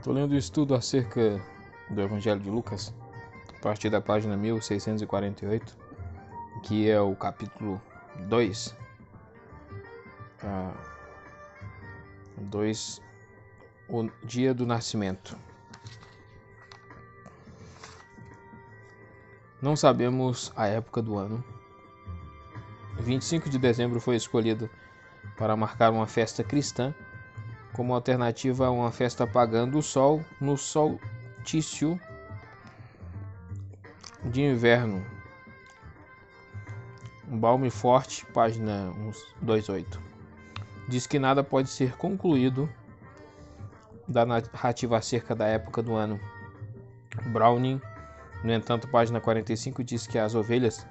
Estou lendo um estudo acerca do Evangelho de Lucas, a partir da página 1648, que é o capítulo 2, o dia do nascimento. Não sabemos a época do ano. 25 de dezembro foi escolhido para marcar uma festa cristã, como alternativa a uma festa pagã do sol no solstício de inverno. Balme Forte, página 128. Diz que nada pode ser concluído da narrativa acerca da época do ano. Browning, no entanto, página 45, diz que as ovelhas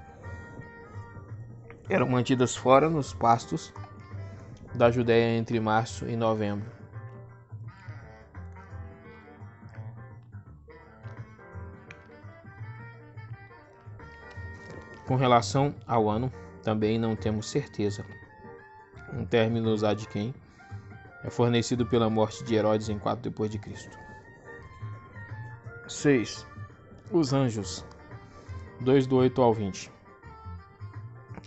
eram mantidas fora nos pastos da Judéia entre março e novembro. Com relação ao ano, também não temos certeza. Um término Zadkiel é fornecido pela morte de Herodes em 4 d.C. 6. Os anjos, 2 do 8 ao 20.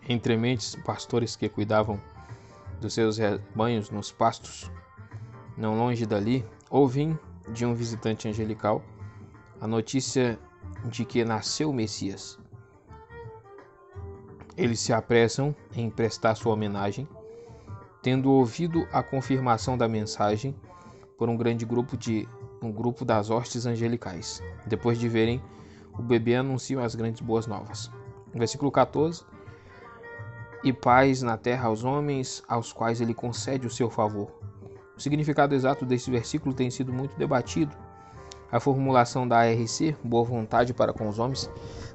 Entre mentes, pastores que cuidavam dos seus rebanhos nos pastos, não longe dali, ouvem de um visitante angelical a notícia de que nasceu o Messias. Eles se apressam em prestar sua homenagem, tendo ouvido a confirmação da mensagem por um grupo das hostes angelicais. Depois de verem o bebê, anunciam as grandes boas novas. Versículo 14. E paz na terra aos homens, aos quais ele concede o seu favor. O significado exato desse versículo tem sido muito debatido. A formulação da ARC, boa vontade para com os homens,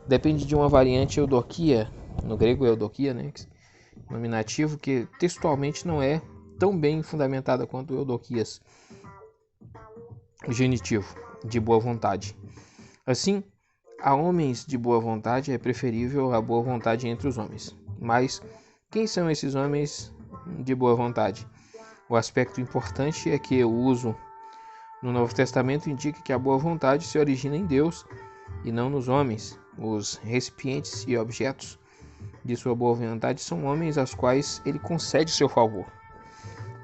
depende de uma variante eudoquia, no grego eudoquia, nominativo, que textualmente não é tão bem fundamentada quanto eudoquias, genitivo, de boa vontade. Assim, a homens de boa vontade é preferível a boa vontade entre os homens. Mas quem são esses homens de boa vontade? O aspecto importante é que o uso no Novo Testamento indica que a boa vontade se origina em Deus e não nos homens. Os recipientes e objetos de sua boa vontade são homens aos quais ele concede seu favor.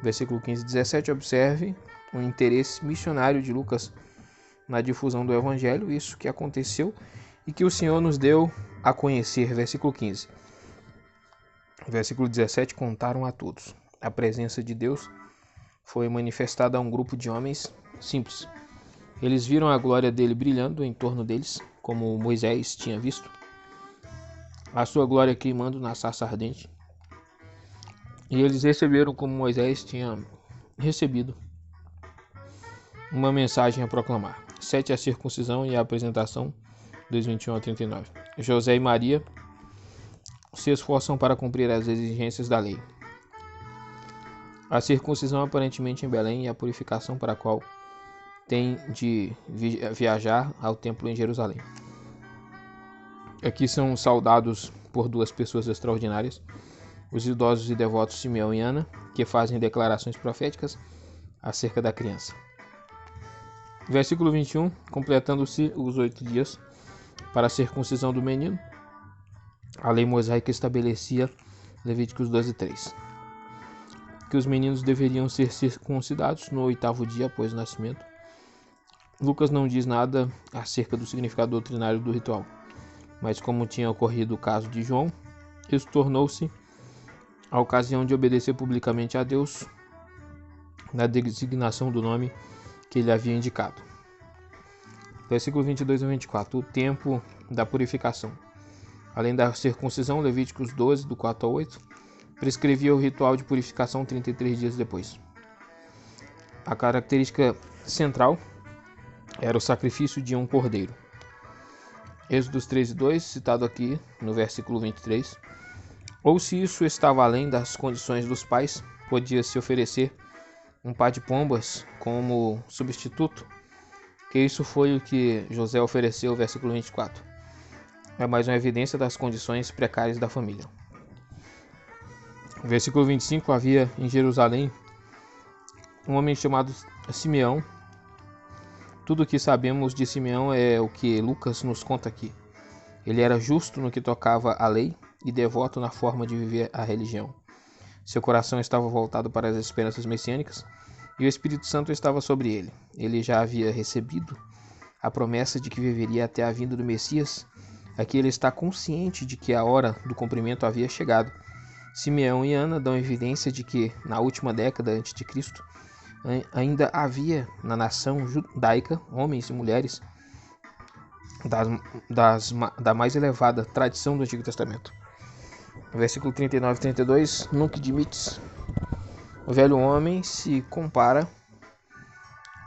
Versículo 15 e 17, observe o interesse missionário de Lucas na difusão do Evangelho, isso que aconteceu e que o Senhor nos deu a conhecer. Versículo 15. Versículo 17, contaram a todos. A presença de Deus foi manifestada a um grupo de homens simples. Eles viram a glória dele brilhando em torno deles, como Moisés tinha visto, a sua glória queimando na sarça ardente. E eles receberam, como Moisés tinha recebido, uma mensagem a proclamar. 7. A circuncisão e a apresentação, 21 a 39. José e Maria se esforçam para cumprir as exigências da lei. A circuncisão aparentemente em Belém e a purificação para a qual tem de viajar ao templo em Jerusalém. Aqui são saudados por duas pessoas extraordinárias, os idosos e devotos Simeão e Ana, que fazem declarações proféticas acerca da criança. Versículo 21, completando-se os 8 dias para a circuncisão do menino, a lei mosaica estabelecia, Levíticos 12:3, que os meninos deveriam ser circuncidados no 8º dia após o nascimento. Lucas não diz nada acerca do significado doutrinário do ritual, mas como tinha ocorrido o caso de João, isso tornou-se a ocasião de obedecer publicamente a Deus na designação do nome que ele havia indicado. Versículo 22 a 24, o tempo da purificação. Além da circuncisão, Levíticos 12, do 4 ao 8, prescrevia o ritual de purificação 33 dias depois. A característica central era o sacrifício de um cordeiro. Êxodos 13:2, citado aqui no versículo 23. Ou se isso estava além das condições dos pais, podia-se oferecer um par de pombas como substituto, que isso foi o que José ofereceu, versículo 24. É mais uma evidência das condições precárias da família. Versículo 25, havia em Jerusalém um homem chamado Simeão, Tudo o que sabemos de Simeão é o que Lucas nos conta aqui. Ele era justo no que tocava à lei e devoto na forma de viver a religião. Seu coração estava voltado para as esperanças messiânicas e o Espírito Santo estava sobre ele. Ele já havia recebido a promessa de que viveria até a vinda do Messias. Aqui ele está consciente de que a hora do cumprimento havia chegado. Simeão e Ana dão evidência de que, na última década antes de Cristo, ainda havia na nação judaica homens e mulheres da mais elevada tradição do Antigo Testamento. Versículo 39 e 32, Nunc dimittis. O velho homem se compara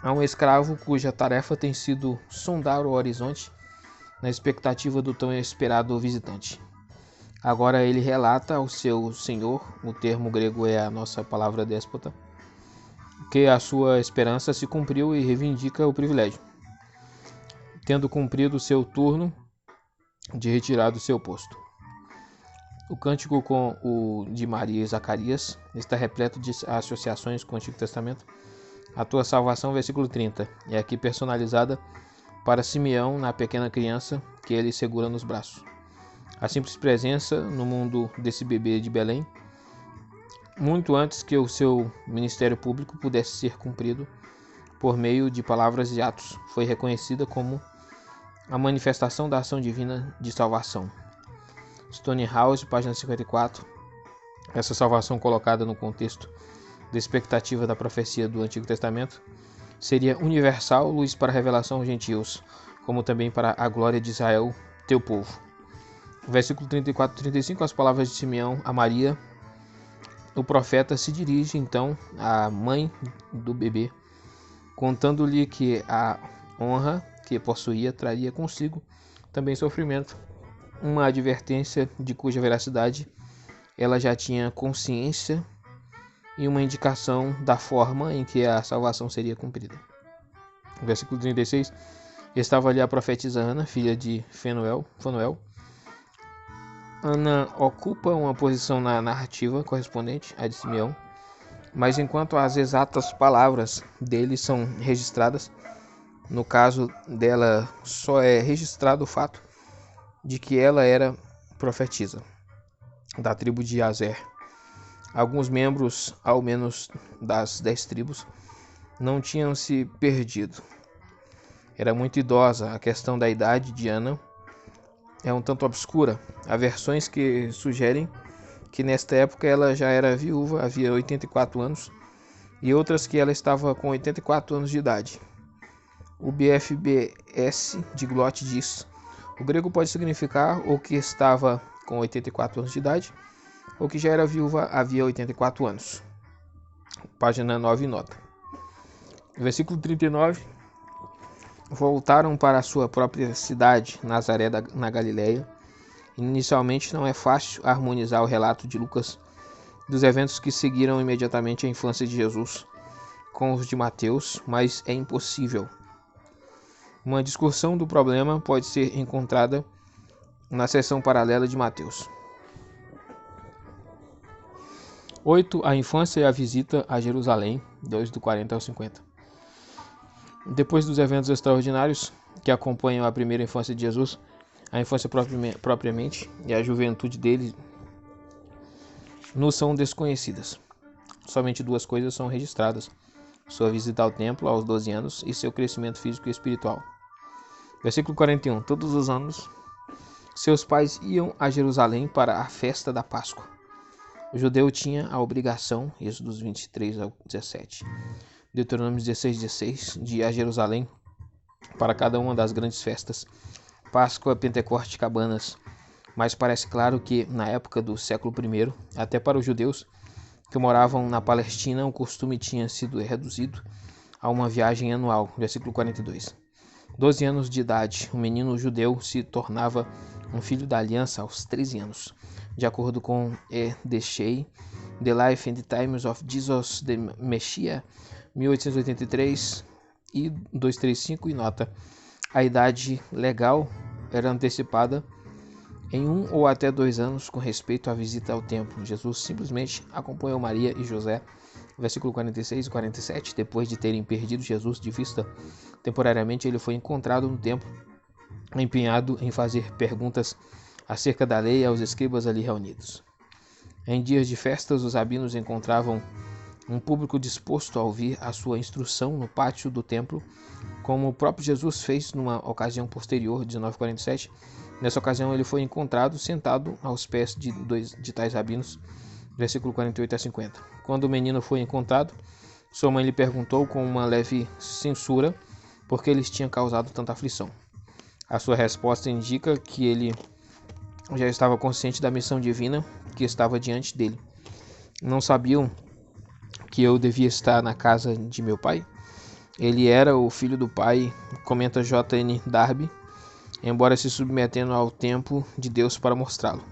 a um escravo cuja tarefa tem sido sondar o horizonte na expectativa do tão esperado visitante. Agora ele relata ao seu senhor, o termo grego é a nossa palavra déspota, que a sua esperança se cumpriu e reivindica o privilégio, tendo cumprido seu turno de retirar do seu posto. O cântico com o de Maria e Zacarias está repleto de associações com o Antigo Testamento. A tua salvação, versículo 30, é aqui personalizada para Simeão na pequena criança que ele segura nos braços. A simples presença no mundo desse bebê de Belém, muito antes que o seu ministério público pudesse ser cumprido por meio de palavras e atos, foi reconhecida como a manifestação da ação divina de salvação. Stonehouse, página 54. Essa salvação colocada no contexto da expectativa da profecia do Antigo Testamento seria universal, luz para a revelação aos gentios, como também para a glória de Israel, teu povo. Versículo 34 e 35, as palavras de Simeão a Maria. O profeta se dirige então à mãe do bebê, contando-lhe que a honra que possuía traria consigo também sofrimento, uma advertência de cuja veracidade ela já tinha consciência e uma indicação da forma em que a salvação seria cumprida. Versículo 36, estava ali a profetisa Ana, filha de Fanuel. Ana ocupa uma posição na narrativa correspondente à de Simeão, mas enquanto as exatas palavras dele são registradas, no caso dela só é registrado o fato de que ela era profetisa da tribo de Aser. Alguns membros, ao menos das 10 tribos, não tinham se perdido. Era muito idosa. A questão da idade de Ana é um tanto obscura. Há versões que sugerem que nesta época ela já era viúva, havia 84 anos, e outras que ela estava com 84 anos de idade. O BFBS de Glott diz: o grego pode significar ou que estava com 84 anos de idade, ou que já era viúva havia 84 anos. Página 9 nota. Versículo 39. Voltaram para a sua própria cidade, Nazaré na Galileia. Inicialmente não é fácil harmonizar o relato de Lucas dos eventos que seguiram imediatamente a infância de Jesus com os de Mateus, mas é impossível. Uma discussão do problema pode ser encontrada na seção paralela de Mateus. 8. A infância e a visita a Jerusalém, 2 do 40 ao 50. Depois dos eventos extraordinários que acompanham a primeira infância de Jesus, a infância propriamente e a juventude dele nos são desconhecidas. Somente 2 coisas são registradas: sua visita ao templo aos 12 anos e seu crescimento físico e espiritual. Versículo 41. Todos os anos, seus pais iam a Jerusalém para a festa da Páscoa. O judeu tinha a obrigação, Êxodo 23 ao 17, Deuteronômio 16, de ir a Jerusalém para cada uma das grandes festas, Páscoa, Pentecoste, Cabanas. Mas parece claro que, na época do século I, até para os judeus que moravam na Palestina, o costume tinha sido reduzido a uma viagem anual. Versículo 42. 12 anos de idade, o menino judeu se tornava um filho da aliança aos 13 anos. De acordo com E. Shea, The Life and Times of Jesus the Messiah, 1883 e 235, e nota: a idade legal era antecipada em 1 ou até 2 anos com respeito à visita ao templo. Jesus simplesmente acompanhou Maria e José. versículo 46 e 47, depois de terem perdido Jesus de vista temporariamente, ele foi encontrado no templo, empenhado em fazer perguntas acerca da lei aos escribas ali reunidos. Em dias de festas, os rabinos encontravam um público disposto a ouvir a sua instrução no pátio do templo, como o próprio Jesus fez numa ocasião posterior, 19:47. Nessa ocasião, ele foi encontrado sentado aos pés de tais rabinos, versículo 48 a 50. Quando o menino foi encontrado, sua mãe lhe perguntou com uma leve censura por que eles tinham causado tanta aflição. A sua resposta indica que ele já estava consciente da missão divina que estava diante dele. Não sabiam que eu devia estar na casa de meu pai? Ele era o filho do pai, comenta J.N. Darby, embora se submetendo ao tempo de Deus para mostrá-lo.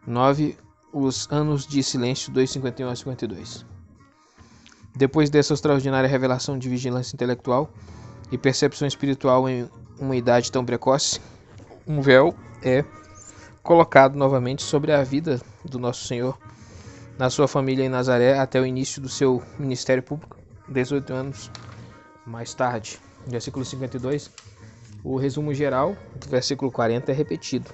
9. Os anos de silêncio, 2:51 a 52. Depois dessa extraordinária revelação de vigilância intelectual e percepção espiritual em uma idade tão precoce, um véu é colocado novamente sobre a vida do Nosso Senhor na sua família em Nazaré até o início do seu ministério público, 18 anos mais tarde. Versículo 52, o resumo geral do versículo 40 é repetido.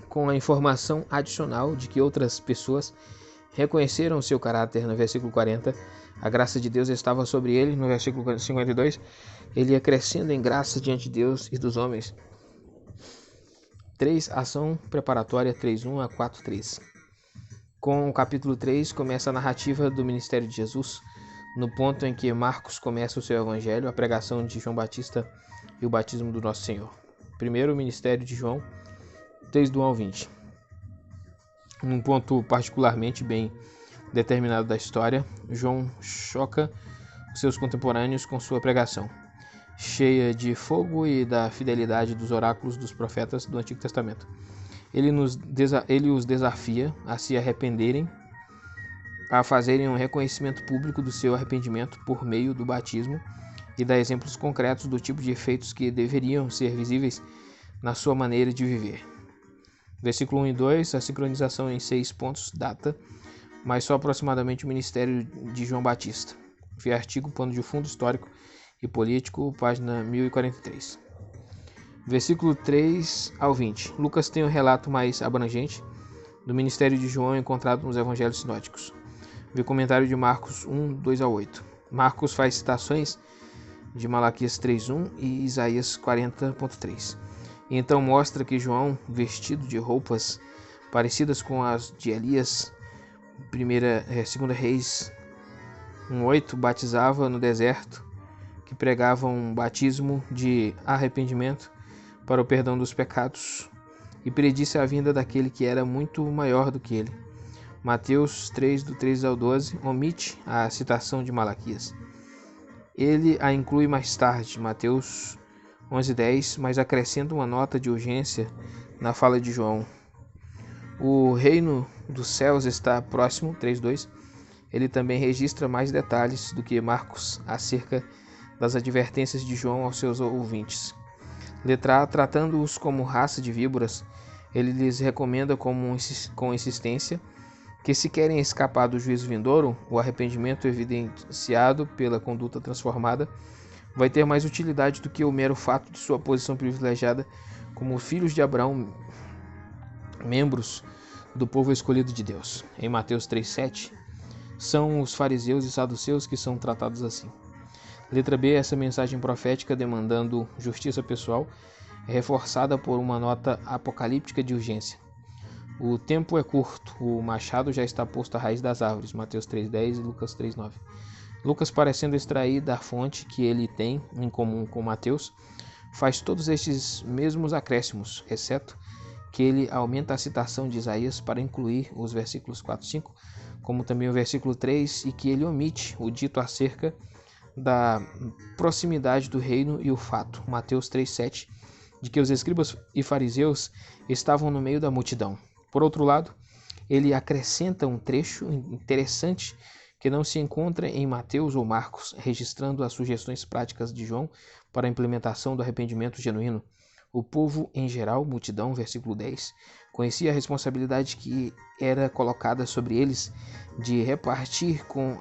Com a informação adicional de que outras pessoas reconheceram seu caráter no versículo 40, a graça de Deus estava sobre ele, no versículo 52, ele ia crescendo em graça diante de Deus e dos homens. 3. Ação preparatória 3:1 a 4:3. Com o capítulo 3 começa a narrativa do ministério de Jesus, no ponto em que Marcos começa o seu evangelho, a pregação de João Batista e o batismo do Nosso Senhor. Primeiro, o ministério de João, 3:1 ao 20. Num ponto particularmente bem determinado da história, João choca seus contemporâneos com sua pregação, cheia de fogo e da fidelidade dos oráculos dos profetas do Antigo Testamento. Ele os desafia a se arrependerem, a fazerem um reconhecimento público do seu arrependimento por meio do batismo e dá exemplos concretos do tipo de efeitos que deveriam ser visíveis na sua maneira de viver. Versículo 1 e 2, a sincronização em 6 pontos data, mas só aproximadamente o ministério de João Batista. Vê artigo Pano de Fundo Histórico e Político, página 1043. Versículo 3 ao 20. Lucas tem um relato mais abrangente do ministério de João encontrado nos evangelhos sinóticos. Vê comentário de Marcos 1, 2 a 8. Marcos faz citações de Malaquias 3:1 e Isaías 40:3. E então mostra que João, vestido de roupas parecidas com as de Elias, 2 Reis 1:8, batizava no deserto, que pregava um batismo de arrependimento para o perdão dos pecados, e predisse a vinda daquele que era muito maior do que ele. Mateus 3, do 13 ao 12, omite a citação de Malaquias. Ele a inclui mais tarde, Mateus 11:10, mas acrescenta uma nota de urgência na fala de João. O reino dos céus está próximo, 3:2. Ele também registra mais detalhes do que Marcos acerca das advertências de João aos seus ouvintes. Letra A, tratando-os como raça de víboras, ele lhes recomenda com insistência que, se querem escapar do juízo vindouro, o arrependimento evidenciado pela conduta transformada vai ter mais utilidade do que o mero fato de sua posição privilegiada como filhos de Abraão, membros do povo escolhido de Deus. Em Mateus 3:7, são os fariseus e saduceus que são tratados assim. Letra B, essa mensagem profética demandando justiça pessoal é reforçada por uma nota apocalíptica de urgência. O tempo é curto, o machado já está posto à raiz das árvores, Mateus 3:10 e Lucas 3:9. Lucas, parecendo extrair da fonte que ele tem em comum com Mateus, faz todos estes mesmos acréscimos, exceto que ele aumenta a citação de Isaías para incluir os versículos 4 e 5, como também o versículo 3, e que ele omite o dito acerca da proximidade do reino e o fato, Mateus 3:7, de que os escribas e fariseus estavam no meio da multidão. Por outro lado, ele acrescenta um trecho interessante que não se encontra em Mateus ou Marcos, registrando as sugestões práticas de João para a implementação do arrependimento genuíno. O povo em geral, multidão, versículo 10, Conhecia a responsabilidade que era colocada sobre eles de repartir com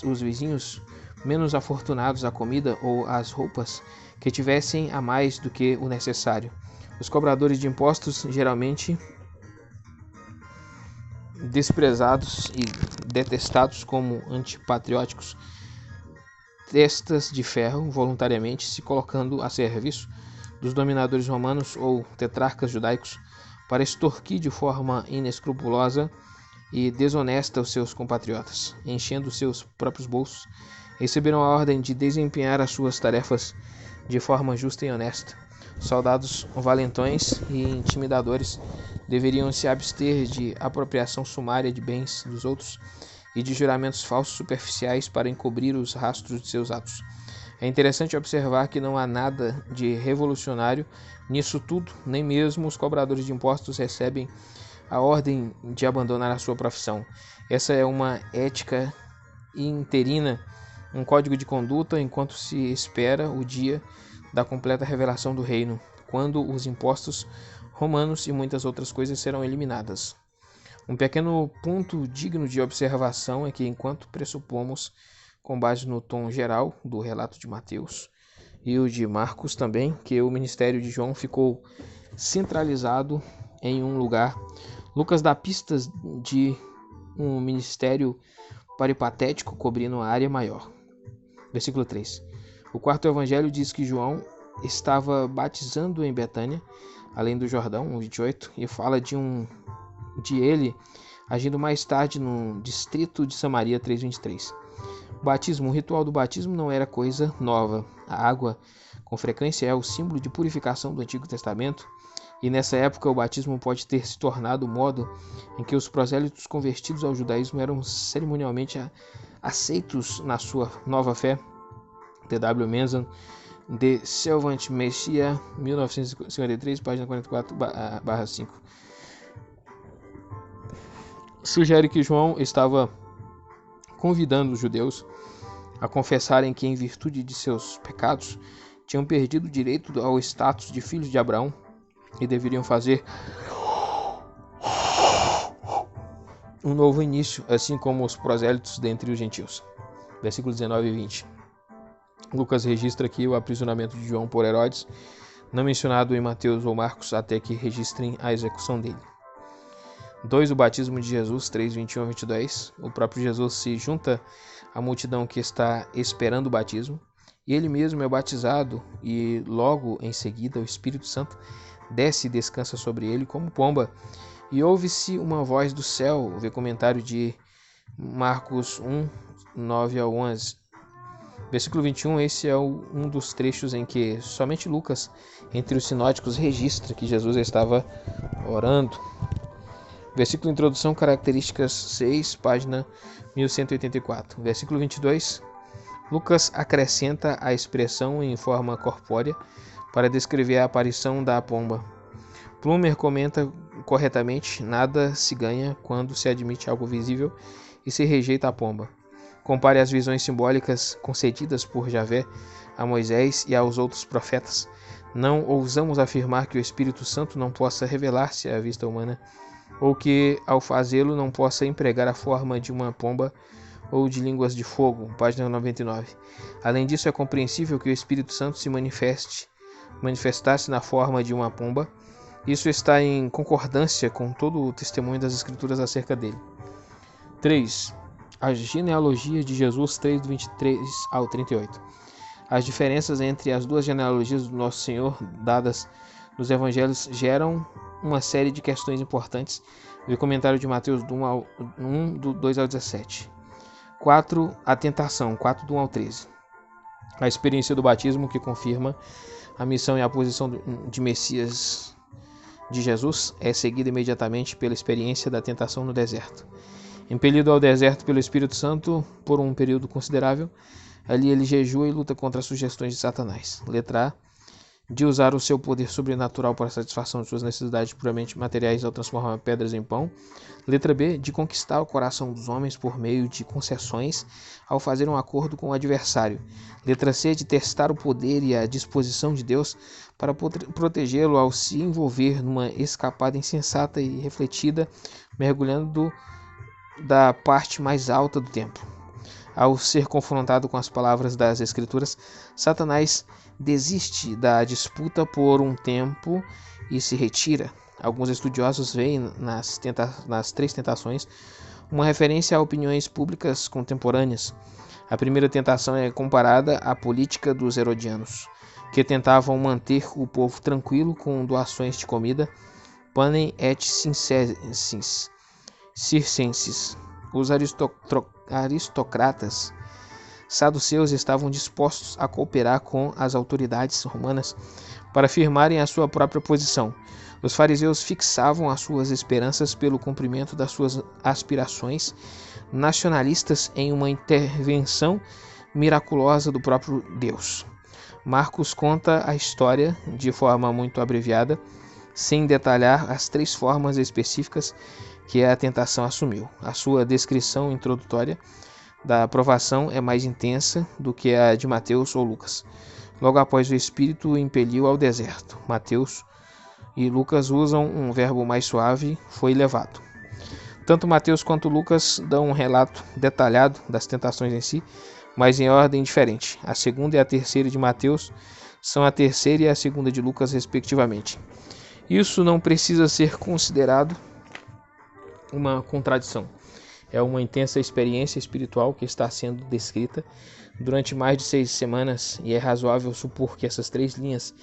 os vizinhos menos afortunados a comida ou as roupas que tivessem a mais do que o necessário. Os cobradores de impostos, geralmente desprezados e detestados como antipatrióticos, testas de ferro, voluntariamente se colocando a serviço dos dominadores romanos ou tetrarcas judaicos para extorquir de forma inescrupulosa e desonesta os seus compatriotas, enchendo seus próprios bolsos, receberam a ordem de desempenhar as suas tarefas de forma justa e honesta. Soldados valentões e intimidadores deveriam se abster de apropriação sumária de bens dos outros e de juramentos falsos superficiais para encobrir os rastros de seus atos. É interessante observar que não há nada de revolucionário nisso tudo, nem mesmo os cobradores de impostos recebem a ordem de abandonar a sua profissão. Essa é uma ética interina, um código de conduta, enquanto se espera o dia da completa revelação do reino, quando os impostos romanos e muitas outras coisas serão eliminadas. Um pequeno ponto digno de observação é que, enquanto pressupomos, com base no tom geral do relato de Mateus e o de Marcos também, que o ministério de João ficou centralizado em um lugar, Lucas dá pistas de um ministério peripatético cobrindo a área maior. Versículo 3. O quarto evangelho diz que João estava batizando em Betânia, além do Jordão, 28, e fala de ele agindo mais tarde no distrito de Samaria, 3:23. O ritual do batismo não era coisa nova. A água, com frequência, é o símbolo de purificação do Antigo Testamento, e nessa época o batismo pode ter se tornado o modo em que os prosélitos convertidos ao judaísmo eram cerimonialmente aceitos na sua nova fé. T.W. Manson, The Servant Messiah, 1953, página 44/5. Sugere que João estava convidando os judeus a confessarem que, em virtude de seus pecados, tinham perdido o direito ao status de filhos de Abraão e deveriam fazer um novo início, assim como os prosélitos dentre os gentios. Versículos 19 e 20. Lucas registra aqui o aprisionamento de João por Herodes, não mencionado em Mateus ou Marcos, até que registrem a execução dele. 2. O batismo de Jesus, 3:21-22. O próprio Jesus se junta à multidão que está esperando o batismo, e ele mesmo é batizado, e logo em seguida o Espírito Santo desce e descansa sobre ele como pomba, e ouve-se uma voz do céu. Vê comentário de Marcos 1:9-11. Versículo 21, esse é um dos trechos em que somente Lucas, entre os sinóticos, registra que Jesus estava orando. Versículo introdução, características 6, página 1184. Versículo 22, Lucas acrescenta a expressão em forma corpórea para descrever a aparição da pomba. Plumer comenta corretamente: nada se ganha quando se admite algo visível e se rejeita a pomba. Compare as visões simbólicas concedidas por Javé a Moisés e aos outros profetas. Não ousamos afirmar que o Espírito Santo não possa revelar-se à vista humana, ou que, ao fazê-lo, não possa empregar a forma de uma pomba ou de línguas de fogo. Página 99. Além disso, é compreensível que o Espírito Santo se manifestasse na forma de uma pomba. Isso está em concordância com todo o testemunho das Escrituras acerca dele. 3. A genealogia de Jesus, 3:23-38. As diferenças entre as duas genealogias do Nosso Senhor dadas nos Evangelhos geram uma série de questões importantes. Vê comentário de Mateus 1, do 2-17. 4. A tentação, 4, do 1 ao 13. A experiência do batismo, que confirma a missão e a posição de Messias de Jesus, é seguida imediatamente pela experiência da tentação no deserto. Impelido ao deserto pelo Espírito Santo por um período considerável, ali ele jejua e luta contra as sugestões de Satanás. Letra A. de usar o seu poder sobrenatural para a satisfação de suas necessidades puramente materiais ao transformar pedras em pão. Letra B, de conquistar o coração dos homens por meio de concessões ao fazer um acordo com o adversário. Letra C, de testar o poder e a disposição de Deus para protegê-lo ao se envolver numa escapada insensata e refletida, mergulhando da parte mais alta do templo. Ao ser confrontado com as palavras das Escrituras, Satanás desiste da disputa por um tempo e se retira. Alguns estudiosos veem nas três tentações uma referência a opiniões públicas contemporâneas. A primeira tentação é comparada à política dos herodianos, que tentavam manter o povo tranquilo com doações de comida, panem et circenses. Os aristocratas saduceus estavam dispostos a cooperar com as autoridades romanas para firmarem a sua própria posição. Os fariseus fixavam as suas esperanças pelo cumprimento das suas aspirações nacionalistas em uma intervenção miraculosa do próprio Deus. Marcos conta a história de forma muito abreviada, sem detalhar as três formas específicas que a tentação assumiu. A sua descrição introdutória da aprovação é mais intensa do que a de Mateus ou Lucas. Logo após o Espírito o impeliu ao deserto. Mateus e Lucas usam um verbo mais suave, foi levado. Tanto Mateus quanto Lucas dão um relato detalhado das tentações em si, mas em ordem diferente. A segunda e a terceira de Mateus são a terceira e a segunda de Lucas, respectivamente. Isso não precisa ser considerado uma contradição. É uma intensa experiência espiritual que está sendo descrita durante mais de 6 semanas e é razoável supor que essas 3 linhas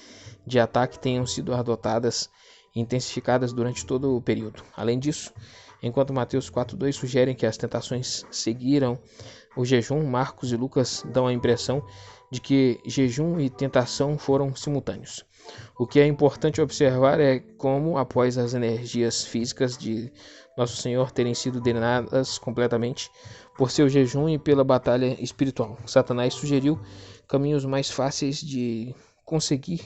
de ataque tenham sido adotadas e intensificadas durante todo o período. Além disso, enquanto Mateus 4:2 sugerem que as tentações seguiram o jejum, Marcos e Lucas dão a impressão de que jejum e tentação foram simultâneos. O que é importante observar é como, após as energias físicas de Nosso Senhor terem sido drenadas completamente por seu jejum e pela batalha espiritual, Satanás sugeriu caminhos mais fáceis de conseguir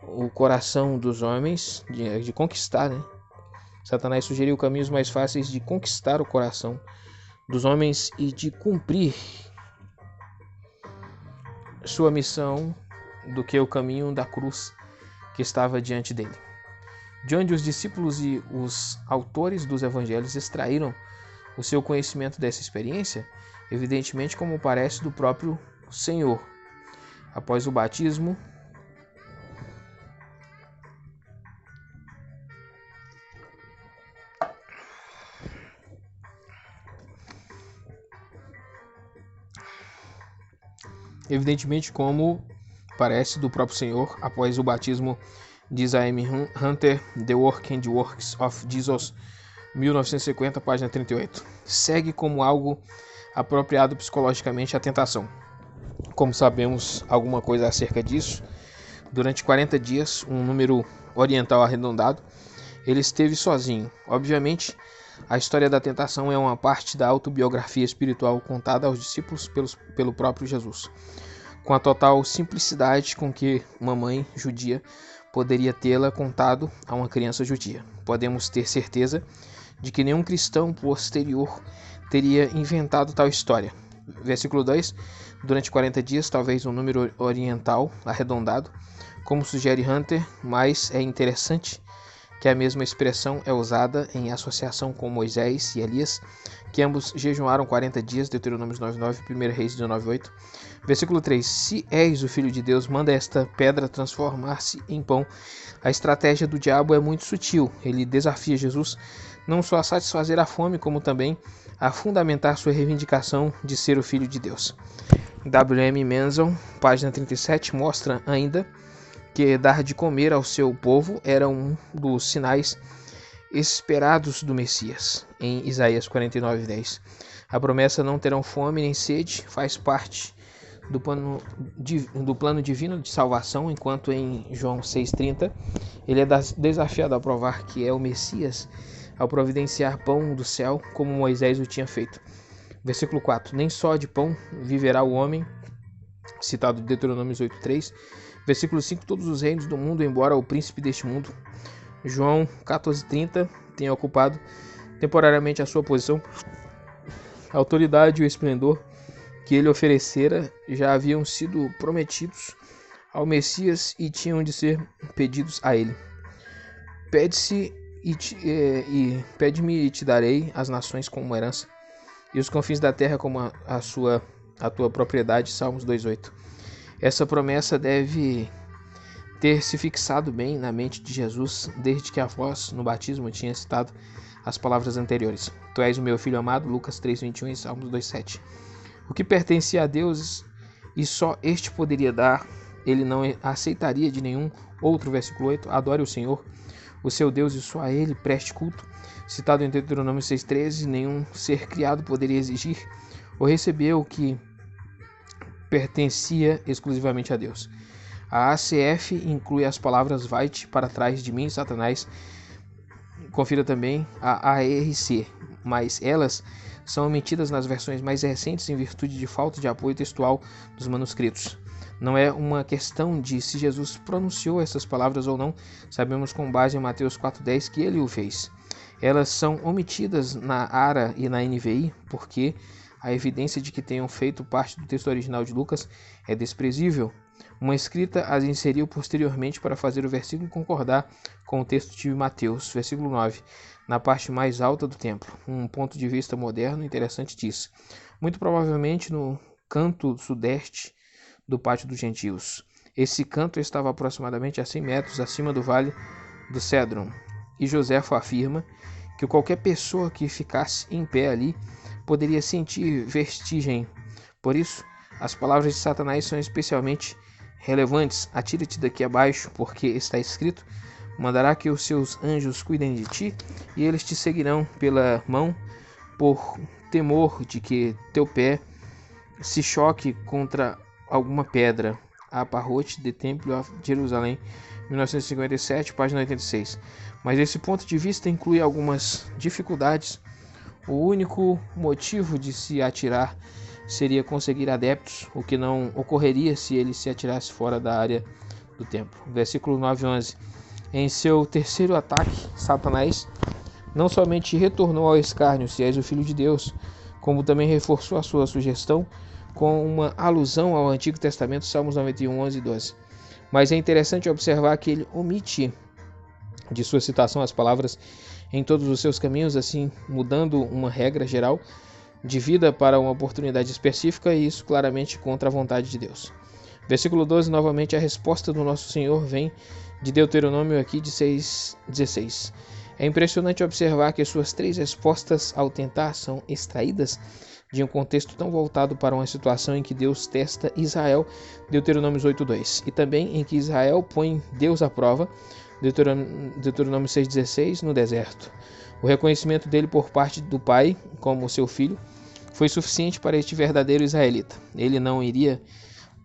o coração dos homens, de conquistar, Satanás sugeriu caminhos mais fáceis de conquistar o coração dos homens e de cumprir sua missão do que o caminho da cruz que estava diante dele. De onde os discípulos e os autores dos evangelhos extraíram o seu conhecimento dessa experiência? Evidentemente, como parece, do próprio Senhor. Após o batismo, diz A.M. Hunter, The Work and Works of Jesus, 1950, página 38. Segue como algo apropriado psicologicamente a tentação. Como sabemos alguma coisa acerca disso, durante 40 dias, um número oriental arredondado, ele esteve sozinho. Obviamente, a história da tentação é uma parte da autobiografia espiritual contada aos discípulos pelo próprio Jesus, com a total simplicidade com que uma mãe judia poderia tê-la contado a uma criança judia. Podemos ter certeza de que nenhum cristão posterior teria inventado tal história. Versículo 2. Durante 40 dias, talvez um número oriental arredondado, como sugere Hunter, mas é interessante que a mesma expressão é usada em associação com Moisés e Elias, que ambos jejuaram 40 dias, Deuteronômio 9:9, 1 Reis 19:8. Versículo 3. Se és o Filho de Deus, manda esta pedra transformar-se em pão. A estratégia do diabo é muito sutil. Ele desafia Jesus não só a satisfazer a fome, como também a fundamentar sua reivindicação de ser o Filho de Deus. W.M. Manson, página 37, mostra ainda que dar de comer ao seu povo era um dos sinais esperados do Messias. Em Isaías 49:10, a promessa não terão fome nem sede faz parte do plano divino de salvação, enquanto em João 6:30 ele é desafiado a provar que é o Messias ao providenciar pão do céu, como Moisés o tinha feito. Versículo 4. Nem só de pão viverá o homem, citado em Deuteronômio 8:3, Versículo 5, todos os reinos do mundo, embora o príncipe deste mundo, João 14:30, tenha ocupado temporariamente a sua posição, a autoridade e o esplendor que ele oferecera já haviam sido prometidos ao Messias e tinham de ser pedidos a ele. Pede-me e te darei as nações como herança, e os confins da terra como a tua propriedade. Salmos 2:8. Essa promessa deve ter se fixado bem na mente de Jesus desde que a voz no batismo tinha citado as palavras anteriores. Tu és o meu filho amado, Lucas 3:21 e Salmos 2:7. O que pertencia a Deus e só este poderia dar, ele não aceitaria de nenhum outro. Versículo 8, adore o Senhor, o seu Deus, e só a ele preste culto. Citado em Deuteronômio 6:13, nenhum ser criado poderia exigir ou receber o que pertencia exclusivamente a Deus. A ACF inclui as palavras vai-te para trás de mim, Satanás. Confira também a ARC, mas elas são omitidas nas versões mais recentes em virtude de falta de apoio textual dos manuscritos. Não é uma questão de se Jesus pronunciou essas palavras ou não, sabemos com base em Mateus 4:10 que ele o fez. Elas são omitidas na ARA e na NVI porque a evidência de que tenham feito parte do texto original de Lucas é desprezível. Uma escrita as inseriu posteriormente para fazer o versículo concordar com o texto de Mateus, versículo 9, na parte mais alta do templo. Um ponto de vista moderno interessante diz: muito provavelmente no canto sudeste do Pátio dos Gentios. Esse canto estava aproximadamente a 100 metros acima do Vale do Cédron, e Joséfo afirma que qualquer pessoa que ficasse em pé ali poderia sentir vertigem. Por isso, as palavras de Satanás são especialmente relevantes. Atira-te daqui abaixo, porque está escrito: mandará que os seus anjos cuidem de ti, e eles te seguirão pela mão, por temor de que teu pé se choque contra alguma pedra. A Parrote de Templo of Jerusalém, 1957, página 86. Mas esse ponto de vista inclui algumas dificuldades. O único motivo de se atirar seria conseguir adeptos, o que não ocorreria se ele se atirasse fora da área do templo. Versículo 9:11. Em seu terceiro ataque, Satanás não somente retornou ao escárnio, se és o Filho de Deus, como também reforçou a sua sugestão com uma alusão ao Antigo Testamento, Salmos 91, 11 e 12. Mas é interessante observar que ele omite de sua citação as palavras em todos os seus caminhos, assim mudando uma regra geral de vida para uma oportunidade específica, e isso claramente contra a vontade de Deus. Versículo 12, novamente a resposta do nosso Senhor vem de Deuteronômio aqui de 6:16. É impressionante observar que suas três respostas ao tentar são extraídas de um contexto tão voltado para uma situação em que Deus testa Israel, Deuteronômio 8:2, e também em que Israel põe Deus à prova, Deuteronômio 6:16, no deserto. O reconhecimento dele por parte do pai, como seu filho, foi suficiente para este verdadeiro israelita. Ele não iria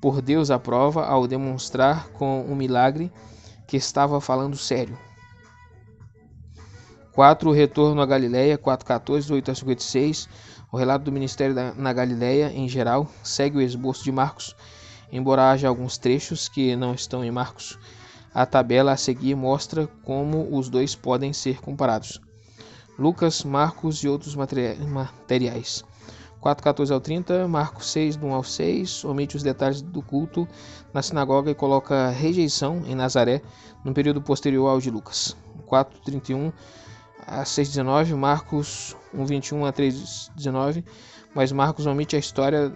por Deus à prova ao demonstrar com um milagre que estava falando sério. 4. O retorno à Galileia, 4:14, 8-56. O relato do ministério na Galileia, em geral, segue o esboço de Marcos, embora haja alguns trechos que não estão em Marcos. A tabela a seguir mostra como os dois podem ser comparados. Lucas, Marcos e outros materiais. 4:14-30, Marcos 6, do 1 ao 6, omite os detalhes do culto na sinagoga e coloca rejeição em Nazaré, no período posterior ao de Lucas. 4:31 a 6:19, Marcos 1:21 a 3:19, mas Marcos omite a história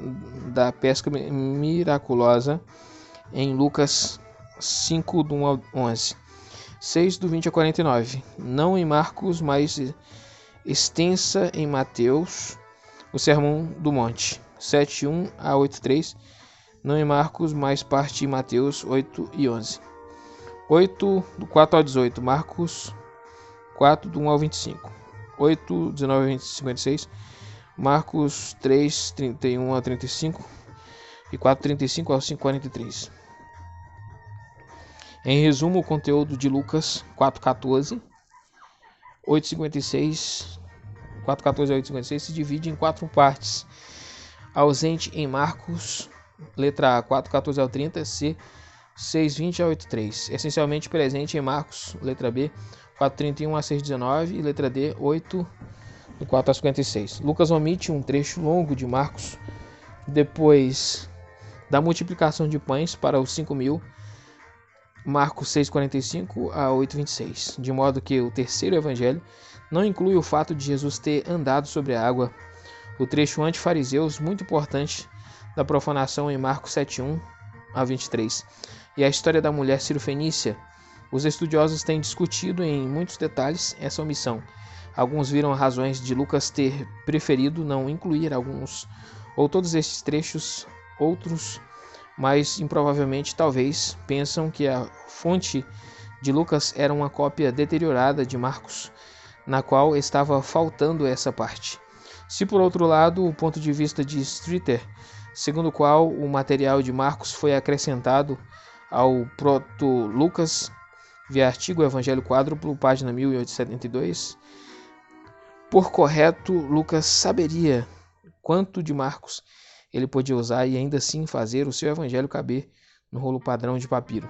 da pesca miraculosa em Lucas 5, do 1 ao 11. 6, do 20 a 49, não em Marcos, mas extensa em Mateus, o Sermão do Monte, 7:1 a 8:3, não em Marcos, mas parte em Mateus 8 e 11. 8, do 4 ao 18, Marcos 4, do 1 ao 25. 8, 19 a 56, Marcos 3, 31 a 35 e 4, 35 ao 5:43. Em resumo, o conteúdo de Lucas 4:14, 8:56, 4:14 a 8:56 se divide em 4 partes. Ausente em Marcos, letra A, 4:14 ao 30, C, 6:20 a 8:3, essencialmente presente em Marcos, letra B, 4:31 a 6:19 e letra D, 8, do 4 a 56. Lucas omite um trecho longo de Marcos depois da multiplicação de pães para os 5.000, Marcos 6:45 a 8:26, de modo que o terceiro evangelho não inclui o fato de Jesus ter andado sobre a água. O trecho anti-fariseus, muito importante, da profanação em Marcos 7:1 a 23, e a história da mulher cirofenícia. Os estudiosos têm discutido em muitos detalhes essa omissão. Alguns viram razões de Lucas ter preferido não incluir alguns ou todos esses trechos, outros, mais improvavelmente, talvez, pensam que a fonte de Lucas era uma cópia deteriorada de Marcos, na qual estava faltando essa parte. Se, por outro lado, o ponto de vista de Streeter, segundo o qual o material de Marcos foi acrescentado ao proto-Lucas, via artigo Evangelho Quádruplo, página 1872, por correto, Lucas saberia quanto de Marcos ele podia usar e ainda assim fazer o seu evangelho caber no rolo padrão de papiro.